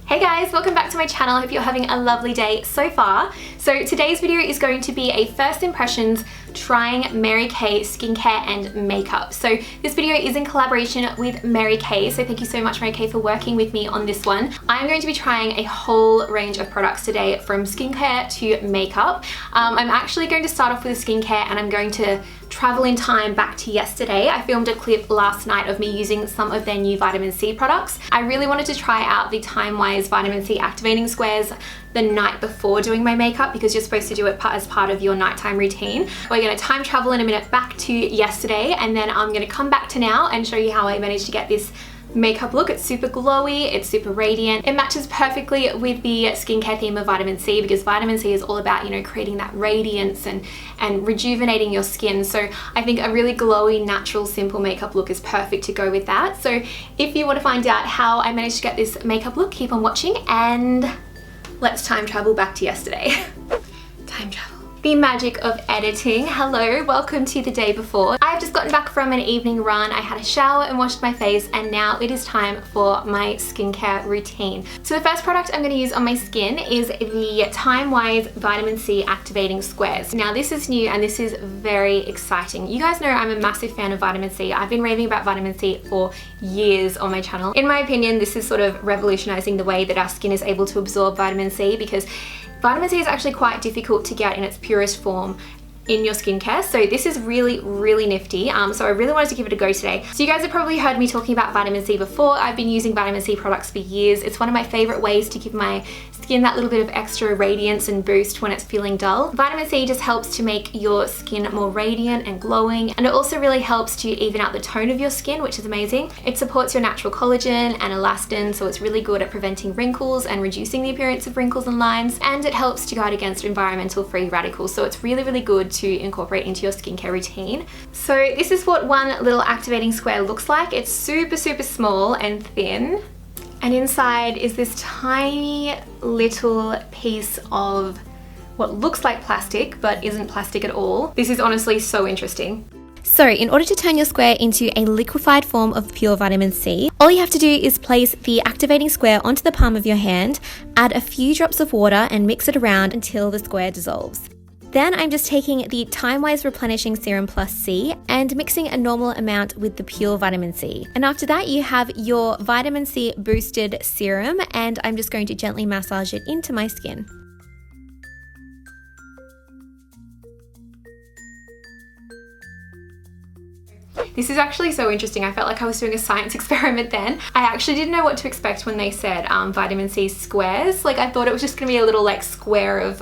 Hey guys, welcome back to my channel. I hope you're having a lovely day so far. So today's video is going to be a first impressions trying Mary Kay skincare and makeup. So this video is in collaboration with Mary Kay, so thank you so much Mary Kay for working with me on this one. I'm going to be trying a whole range of products today from skincare to makeup. I'm actually going to start off with the skincare and I'm going to travel in time back to yesterday. I filmed a clip last night of me using some of their new vitamin C products. I really wanted to try out the Timewise vitamin C activating squares the night before doing my makeup because you're supposed to do it as part of your nighttime routine. We're going to time travel in a minute back to yesterday and then I'm going to come back to now and show you how I managed to get this makeup look. It's super glowy, it's super radiant. It matches perfectly with the skincare theme of vitamin C because vitamin C is all about, you know, creating that radiance and rejuvenating your skin. So I think a really glowy, natural, simple makeup look is perfect to go with that. So if you want to find out how I managed to get this makeup look, keep on watching and let's time travel back to yesterday. Time travel. The magic of editing. Hello, welcome to the day before. I've just gotten back from an evening run. I had a shower and washed my face and now it is time for my skincare routine. So the first product I'm going to use on my skin is the Timewise Vitamin C Activating Squares. Now this is new and this is very exciting. You guys know I'm a massive fan of vitamin C. I've been raving about vitamin C for years on my channel. In my opinion, this is sort of revolutionizing the way that our skin is able to absorb vitamin C because vitamin C is actually quite difficult to get in its purest form in your skincare, so this is really nifty. So I really wanted to give it a go today. So you guys have probably heard me talking about vitamin C before. I've been using vitamin C products for years. It's one of my favorite ways to give my skin that little bit of extra radiance and boost when it's feeling dull. Vitamin C just helps to make your skin more radiant and glowing, and it also really helps to even out the tone of your skin, which is amazing. It supports your natural collagen and elastin, so it's really good at preventing wrinkles and reducing the appearance of wrinkles and lines, and it helps to guard against environmental free radicals, so it's really good to incorporate into your skincare routine. So this is what one little activating square looks like. It's super small and thin, and inside is this tiny little piece of what looks like plastic but isn't plastic at all. This is honestly so interesting. So in order to turn your square into a liquefied form of pure vitamin C, all you have to do is place the activating square onto the palm of your hand, add a few drops of water and mix it around until the square dissolves. Then I'm just taking the Timewise Replenishing Serum Plus C and mixing a normal amount with the pure vitamin C. And after that you have your vitamin C boosted serum and I'm just going to gently massage it into my skin. This is actually so interesting. I felt like I was doing a science experiment then. I actually didn't know what to expect when they said vitamin C squares. Like I thought it was just gonna be a little like square of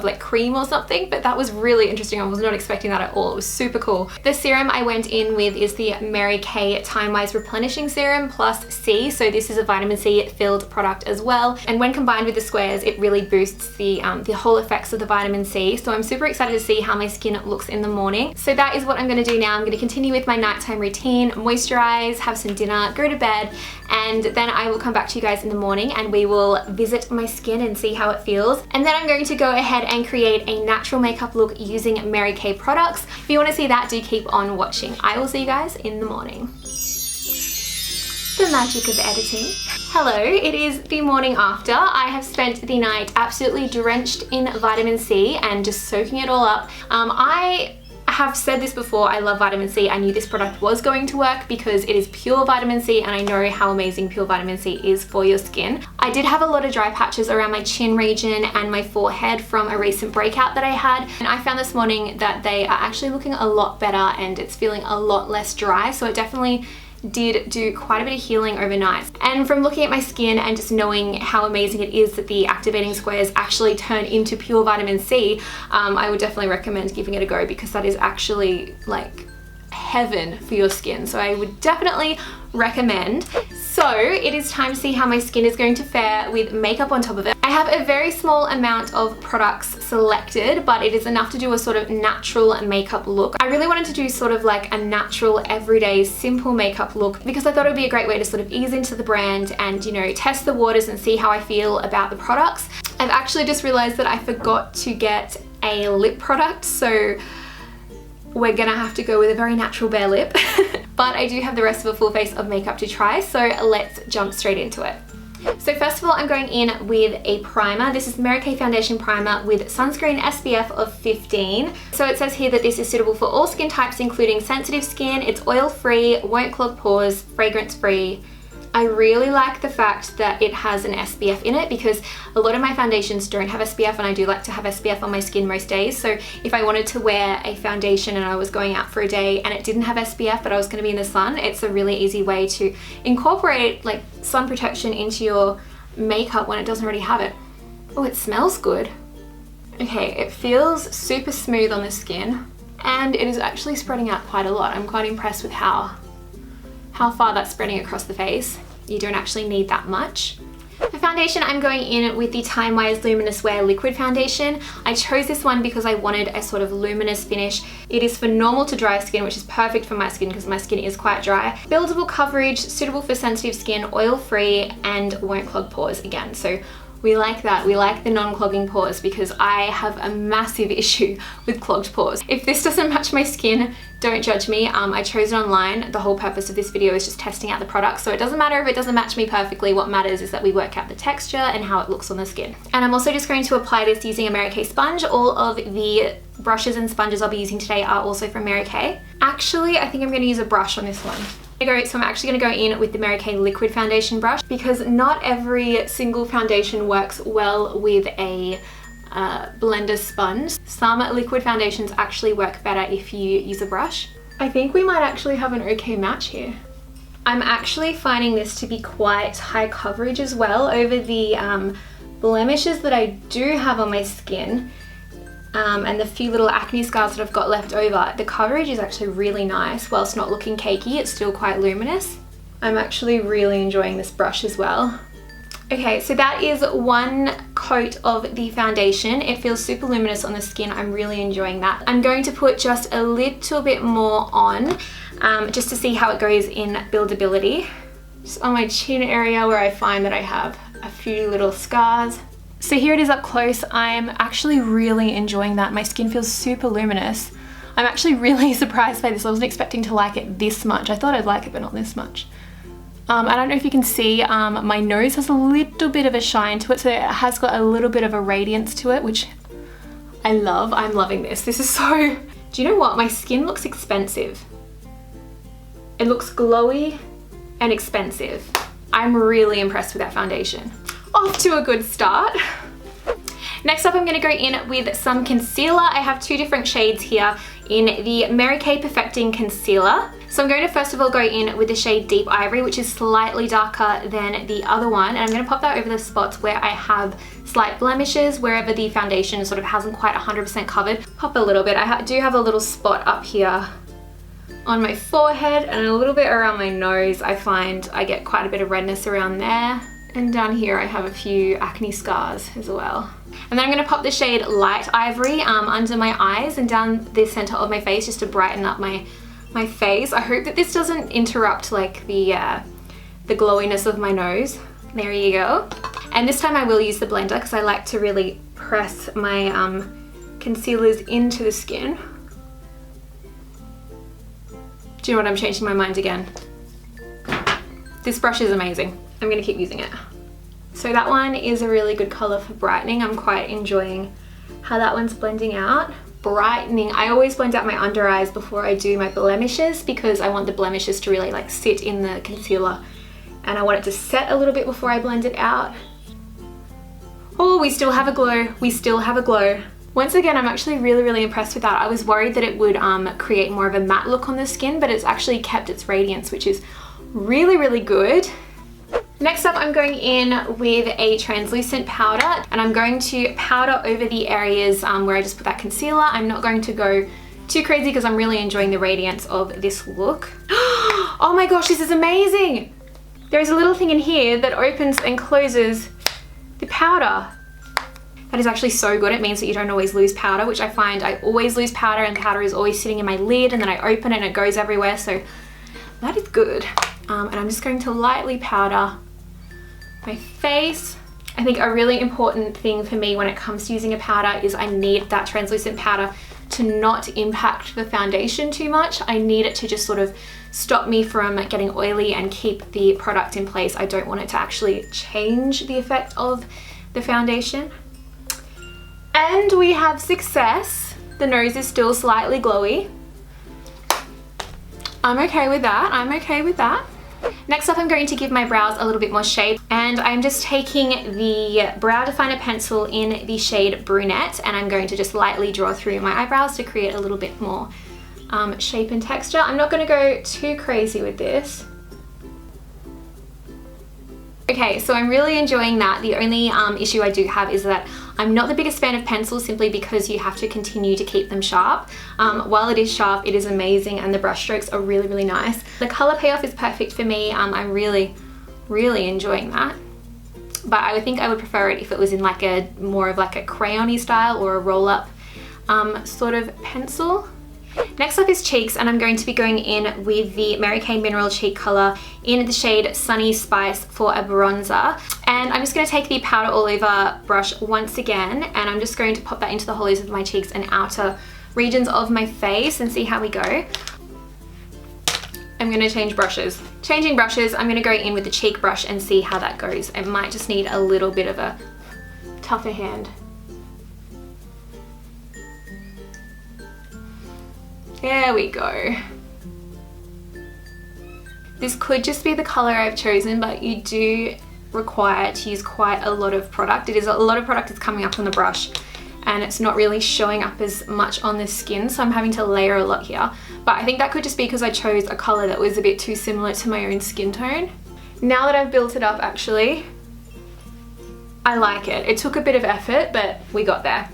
like cream or something, but that was really interesting. I was not expecting that at all. It was super cool. The serum I went in with is the Mary Kay Timewise Replenishing Serum Plus C. So this is a vitamin C filled product as well. And when combined with the squares, it really boosts the whole effects of the vitamin C. So I'm super excited to see how my skin looks in the morning. So that is what I'm gonna do now. I'm gonna continue with my nighttime routine, moisturize, have some dinner, go to bed, and then I will come back to you guys in the morning and we will visit my skin and see how it feels. And then I'm going to go ahead and create a natural makeup look using Mary Kay products. If you want to see that, do keep on watching. I will see you guys in the morning. The magic of editing. Hello, it is the morning after. I have spent the night absolutely drenched in vitamin C and just soaking it all up. I have said this before, I love vitamin C. I knew this product was going to work because it is pure vitamin C and I know how amazing pure vitamin C is for your skin. I did have a lot of dry patches around my chin region and my forehead from a recent breakout that I had, and I found this morning that they are actually looking a lot better and it's feeling a lot less dry, so it definitely did do quite a bit of healing overnight. And from looking at my skin and just knowing how amazing it is that the activating squares actually turn into pure vitamin C, I would definitely recommend giving it a go because that is actually like heaven for your skin. So I would definitely recommend. So it is time to see how my skin is going to fare with makeup on top of it. I have a very small amount of products selected, but it is enough to do a sort of natural makeup look. I really wanted to do sort of like a natural, everyday, simple makeup look because I thought it would be a great way to sort of ease into the brand and, you know, test the waters and see how I feel about the products. I've actually just realized that I forgot to get a lip product, so we're gonna have to go with a very natural bare lip. But I do have the rest of a full face of makeup to try, so let's jump straight into it. So first of all, I'm going in with a primer. This is Mary Kay Foundation Primer with sunscreen SPF of 15. So it says here that this is suitable for all skin types, including sensitive skin. It's oil-free, won't clog pores, fragrance-free. I really like the fact that it has an SPF in it because a lot of my foundations don't have SPF, and I do like to have SPF on my skin most days. So if I wanted to wear a foundation and I was going out for a day and it didn't have SPF but I was going to be in the sun, it's a really easy way to incorporate like sun protection into your makeup when it doesn't already have it. Oh, it smells good. Okay, it feels super smooth on the skin and it is actually spreading out quite a lot. I'm quite impressed with how far that's spreading across the face. You don't actually need that much. For foundation, I'm going in with the Timewise Luminous Wear Liquid Foundation. I chose this one because I wanted a sort of luminous finish. It is for normal to dry skin, which is perfect for my skin because my skin is quite dry. Buildable coverage, suitable for sensitive skin, oil-free, and won't clog pores again. So we like that. We like the non-clogging pores because I have a massive issue with clogged pores. If this doesn't match my skin, don't judge me. I chose it online. The whole purpose of this video is just testing out the product, so it doesn't matter if it doesn't match me perfectly. What matters is that we work out the texture and how it looks on the skin. And I'm also just going to apply this using a Mary Kay sponge. All of the brushes and sponges I'll be using today are also from Mary Kay. Actually, I think I'm going to use a brush on this one. So I'm actually going to go in with the Mary Kay liquid foundation brush because not every single foundation works well with a blender sponge. Some liquid foundations actually work better if you use a brush. I think we might actually have an okay match here. I'm actually finding this to be quite high coverage as well over the blemishes that I do have on my skin. And the few little acne scars that I've got left over, the coverage is actually really nice. Whilst not looking cakey, it's still quite luminous. I'm actually really enjoying this brush as well. Okay, so that is one coat of the foundation. It feels super luminous on the skin. I'm really enjoying that. I'm going to put just a little bit more on just to see how it goes in buildability. Just on my chin area where I find that I have a few little scars. So here it is up close. I'm actually really enjoying that. My skin feels super luminous. I'm actually really surprised by this. I wasn't expecting to like it this much. I thought I'd like it, but not this much. I don't know if you can see, my nose has a little bit of a shine to it, so it has got a little bit of a radiance to it, which I love. I'm loving this. This is so... Do you know what? My skin looks expensive. It looks glowy and expensive. I'm really impressed with that foundation. Off to a good start. Next up, I'm going to go in with some concealer. I have two different shades here in the Mary Kay Perfecting Concealer. So I'm going to first of all go in with the shade Deep Ivory, which is slightly darker than the other one. And I'm going to pop that over the spots where I have slight blemishes, wherever the foundation sort of hasn't quite 100% covered. Pop a little bit. I do have a little spot up here on my forehead and a little bit around my nose. I find I get quite a bit of redness around there. And down here I have a few acne scars as well. And then I'm going to pop the shade Light Ivory under my eyes and down the center of my face just to brighten up my face. I hope that this doesn't interrupt like the glowiness of my nose. There you go. And this time I will use the blender because I like to really press my concealers into the skin. Do you know what? I'm changing my mind again. This brush is amazing. I'm going to keep using it. So that one is a really good color for brightening. I'm quite enjoying how that one's blending out. Brightening, I always blend out my under eyes before I do my blemishes because I want the blemishes to really like sit in the concealer and I want it to set a little bit before I blend it out. Oh, we still have a glow. We still have a glow. Once again, I'm actually really impressed with that. I was worried that it would create more of a matte look on the skin, but it's actually kept its radiance, which is really good. Next up, I'm going in with a translucent powder and I'm going to powder over the areas where I just put that concealer. I'm not going to go too crazy because I'm really enjoying the radiance of this look. Oh my gosh, this is amazing. There's a little thing in here that opens and closes the powder. That is actually so good. It means that you don't always lose powder, which I find I always lose powder and powder is always sitting in my lid and then I open it and it goes everywhere. So that is good. And I'm just going to lightly powder my face. I think a really important thing for me when it comes to using a powder is I need that translucent powder to not impact the foundation too much. I need it to just sort of stop me from getting oily and keep the product in place. I don't want it to actually change the effect of the foundation. And we have success. The nose is still slightly glowy. I'm okay with that. I'm okay with that. Next up, I'm going to give my brows a little bit more shape, and I'm just taking the brow definer pencil in the shade Brunette, and I'm going to just lightly draw through my eyebrows to create a little bit more shape and texture. I'm not going to go too crazy with this. Okay, so I'm really enjoying that. The only issue I do have is that I'm not the biggest fan of pencils, simply because you have to continue to keep them sharp. While it is sharp, it is amazing, and the brush strokes are really, really nice. The color payoff is perfect for me. I'm really, really enjoying that. But I would think I would prefer it if it was in like a more of like a crayon-y style or a roll-up sort of pencil. Next up is cheeks, and I'm going to be going in with the Mary Kay Mineral Cheek Color in the shade Sunny Spice for a bronzer. And I'm just going to take the powder all over brush once again, and I'm just going to pop that into the hollows of my cheeks and outer regions of my face and see how we go. I'm going to change brushes. Changing brushes, I'm going to go in with the cheek brush and see how that goes. It might just need a little bit of a tougher hand. There we go. This could just be the color I've chosen, but you do require to use quite a lot of product. It is a lot of product that's coming up on the brush, and it's not really showing up as much on the skin, so I'm having to layer a lot here. But I think that could just be because I chose a color that was a bit too similar to my own skin tone. Now that I've built it up, actually, I like it. It took a bit of effort, but we got there.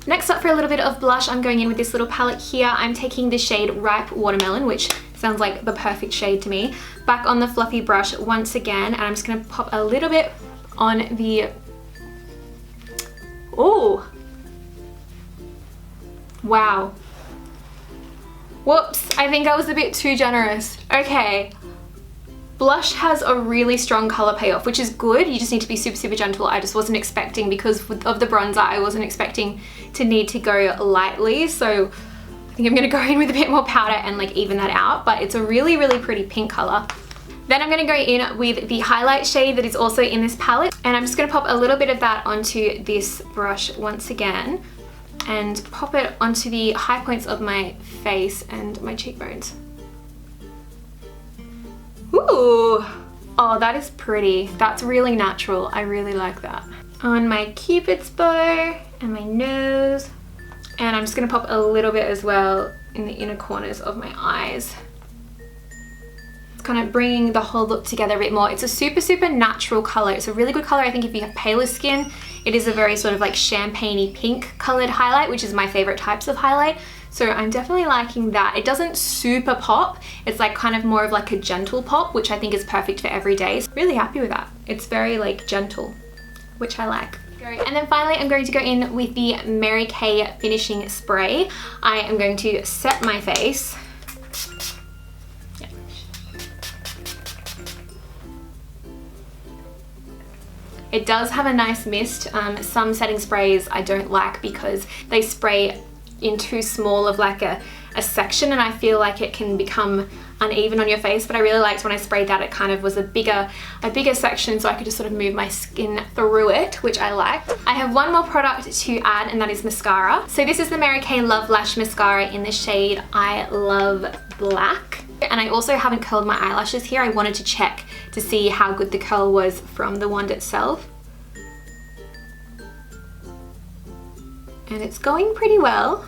Next up, for a little bit of blush, I'm going in with this little palette here. I'm taking the shade Ripe Watermelon, which sounds like the perfect shade to me, back on the fluffy brush once again, and I'm just going to pop a little bit on the... Oh! Wow. Whoops, I think I was a bit too generous. Okay. Blush has a really strong color payoff, which is good. You just need to be super, super gentle. I just wasn't expecting, because of the bronzer, I wasn't expecting to need to go lightly. So I think I'm gonna go in with a bit more powder and like even that out, but it's a really, really pretty pink color. Then I'm gonna go in with the highlight shade that is also in this palette, and I'm just gonna pop a little bit of that onto this brush once again and pop it onto the high points of my face and my cheekbones. Ooh, oh, that is pretty. That's really natural. I really like that. On my Cupid's bow and my nose. And I'm just gonna pop a little bit as well in the inner corners of my eyes. It's kind of bringing the whole look together a bit more. It's a super, super natural color. It's a really good color. I think if you have paler skin, it is a very sort of like champagne-y pink colored highlight, which is my favorite types of highlight. So I'm definitely liking that. It doesn't super pop. It's like kind of more of like a gentle pop, which I think is perfect for every day. So really happy with that. It's very like gentle, which I like. And then finally, I'm going to go in with the Mary Kay finishing spray. I am going to set my face. Yeah. It does have a nice mist. Some setting sprays I don't like because they spray in too small of like a section, and I feel like it can become uneven on your face, but I really liked when I sprayed that. It kind of was a bigger section, so I could just sort of move my skin through it, which I liked. I have one more product to add, and that is mascara. So this is the Mary Kay Love Lash Mascara in the shade I Love Black. And I also haven't curled my eyelashes here. I wanted to check to see how good the curl was from the wand itself. And it's going pretty well.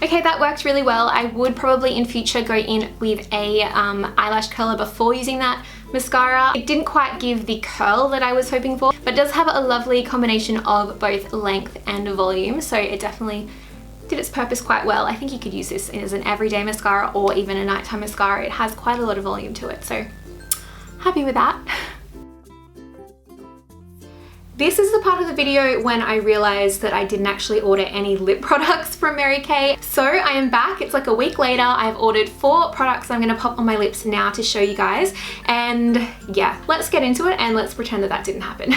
Okay, that worked really well. I would probably in future go in with a eyelash curler before using that mascara. It didn't quite give the curl that I was hoping for, but it does have a lovely combination of both length and volume, so it definitely did its purpose quite well. I think you could use this as an everyday mascara or even a nighttime mascara. It has quite a lot of volume to it, so happy with that. This is the part of the video when I realized that I didn't actually order any lip products from Mary Kay. So I am back. It's like a week later. I've ordered 4 products I'm gonna pop on my lips now to show you guys. And yeah, let's get into it and let's pretend that that didn't happen.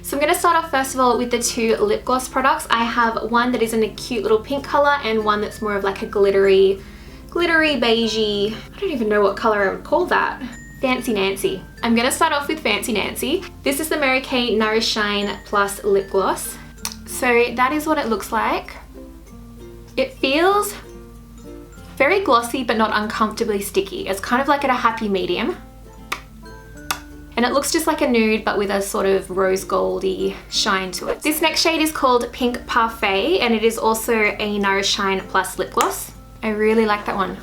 So I'm going to start off first of all with the two lip gloss products. I have one that is in a cute little pink color and one that's more of like a glittery beigey, I don't even know what color I would call that. Fancy Nancy. I'm going to start off with Fancy Nancy. This is the Mary Kay Nourish Shine Plus Lip Gloss. So that is what it looks like. It feels very glossy but not uncomfortably sticky. It's kind of like at a happy medium. And it looks just like a nude but with a sort of rose goldy shine to it. This next shade is called Pink Parfait and it is also a Nourish Shine Plus lip gloss. I really like that one.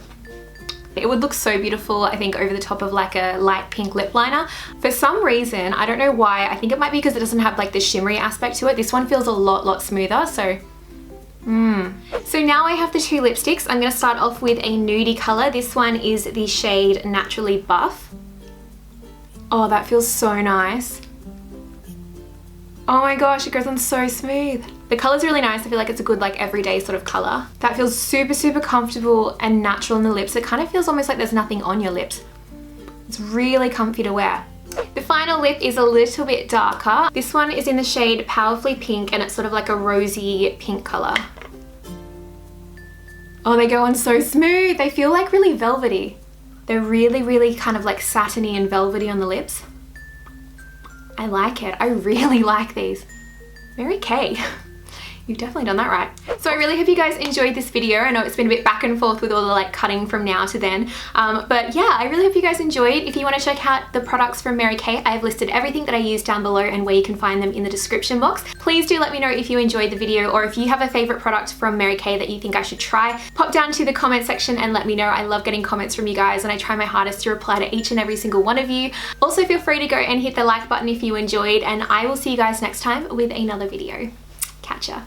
It would look so beautiful, I think, over the top of like a light pink lip liner. For some reason, I don't know why, I think it might be because it doesn't have like the shimmery aspect to it. This one feels a lot smoother, so So now I have the two lipsticks. I'm going to start off with a nudie color. This one is the shade Naturally Buff. Oh, that feels so nice. Oh my gosh, it goes on so smooth. The color's really nice. I feel like it's a good like everyday sort of color. That feels super comfortable and natural in the lips. It kind of feels almost like there's nothing on your lips. It's really comfy to wear. The final lip is a little bit darker. This one is in the shade Powerfully Pink and it's sort of like a rosy pink color. Oh, they go on so smooth. They feel like really velvety. They're really kind of like satiny and velvety on the lips. I like it. I really like these. Mary Kay. You've definitely done that right. So I really hope you guys enjoyed this video. I know it's been a bit back and forth with all the like cutting from now to then. But yeah, I really hope you guys enjoyed. If you want to check out the products from Mary Kay, I've listed everything that I use down below and where you can find them in the description box. Please do let me know if you enjoyed the video or if you have a favorite product from Mary Kay that you think I should try. Pop down to the comment section and let me know. I love getting comments from you guys and I try my hardest to reply to each and every single one of you. Also feel free to go and hit the like button if you enjoyed and I will see you guys next time with another video. Catch ya.